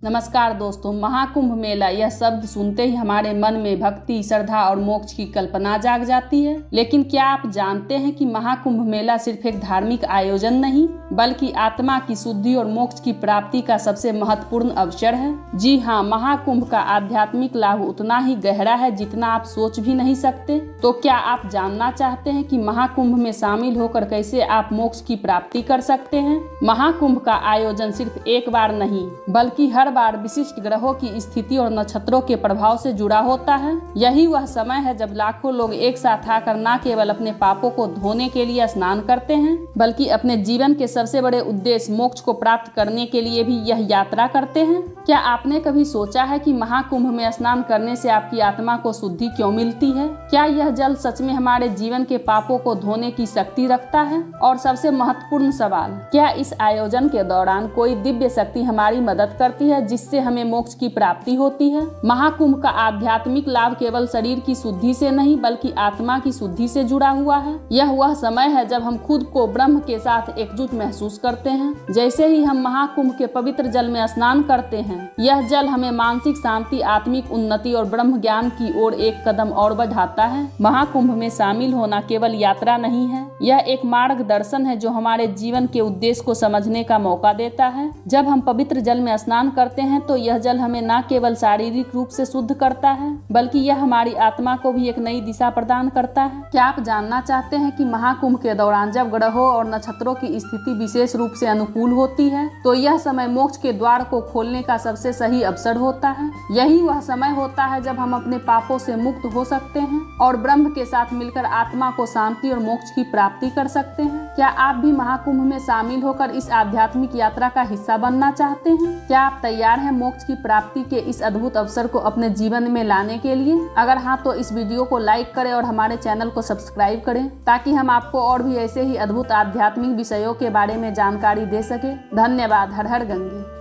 नमस्कार दोस्तों। महाकुंभ मेला यह शब्द सुनते ही हमारे मन में भक्ति, श्रद्धा और मोक्ष की कल्पना जाग जाती है। लेकिन क्या आप जानते हैं कि महाकुंभ मेला सिर्फ एक धार्मिक आयोजन नहीं बल्कि आत्मा की शुद्धि और मोक्ष की प्राप्ति का सबसे महत्वपूर्ण अवसर है। जी हाँ, महाकुंभ का आध्यात्मिक लाभ उतना ही गहरा है जितना आप सोच भी नहीं सकते। तो क्या आप जानना चाहते हैं कि महाकुंभ में शामिल होकर कैसे आप मोक्ष की प्राप्ति कर सकते हैं? महाकुंभ का आयोजन सिर्फ एक बार नहीं बल्कि हर बार विशिष्ट ग्रहों की स्थिति और नक्षत्रों के प्रभाव से जुड़ा होता है। यही वह समय है जब लाखों लोग एक साथ आकर न केवल अपने पापों को धोने के लिए स्नान करते हैं बल्कि अपने जीवन के सबसे बड़े उद्देश्य मोक्ष को प्राप्त करने के लिए भी यह यात्रा करते हैं। क्या आपने कभी सोचा है कि महाकुंभ में स्नान करने से आपकी आत्मा को शुद्धि क्यों मिलती है? क्या यह जल सच में हमारे जीवन के पापों को धोने की शक्ति रखता है? और सबसे महत्वपूर्ण सवाल, क्या इस आयोजन के दौरान कोई दिव्य शक्ति हमारी मदद करती है जिससे हमें मोक्ष की प्राप्ति होती है? महाकुंभ का आध्यात्मिक लाभ केवल शरीर की शुद्धि से नहीं बल्कि आत्मा की शुद्धि से जुड़ा हुआ है। यह वह समय है जब हम खुद को ब्रह्म के साथ एकजुट महसूस करते हैं। जैसे ही हम महाकुंभ के पवित्र जल में स्नान करते हैं, यह जल हमें मानसिक शांति, आत्मिक उन्नति और ब्रह्म ज्ञान की ओर एक कदम और बढ़ाता है। महाकुंभ में शामिल होना केवल यात्रा नहीं है, यह एक मार्गदर्शन है जो हमारे जीवन के उद्देश्य को समझने का मौका देता है। जब हम पवित्र जल में स्नान करते हैं तो यह जल हमें न केवल शारीरिक रूप से शुद्ध करता है बल्कि यह हमारी आत्मा को भी एक नई दिशा प्रदान करता है। क्या आप जानना चाहते हैं कि महाकुंभ के दौरान जब ग्रहों और नक्षत्रों की स्थिति विशेष रूप से अनुकूल होती है तो यह समय मोक्ष के द्वार को खोलने का सबसे सही अवसर होता है। यही वह समय होता है जब हम अपने पापों से मुक्त हो सकते हैं और ब्रह्म के साथ मिलकर आत्मा को शांति और मोक्ष की प्राप्ति कर सकते हैं। क्या आप भी महाकुंभ में शामिल होकर इस आध्यात्मिक यात्रा का हिस्सा बनना चाहते हैं? क्या आप तैयार हैं मोक्ष की प्राप्ति के इस अद्भुत अवसर को अपने जीवन में लाने के लिए? अगर हाँ तो इस वीडियो को लाइक करें और हमारे चैनल को सब्सक्राइब करें ताकि हम आपको और भी ऐसे ही अद्भुत आध्यात्मिक विषयों के बारे में जानकारी दे सके। धन्यवाद। हर हर गंगे।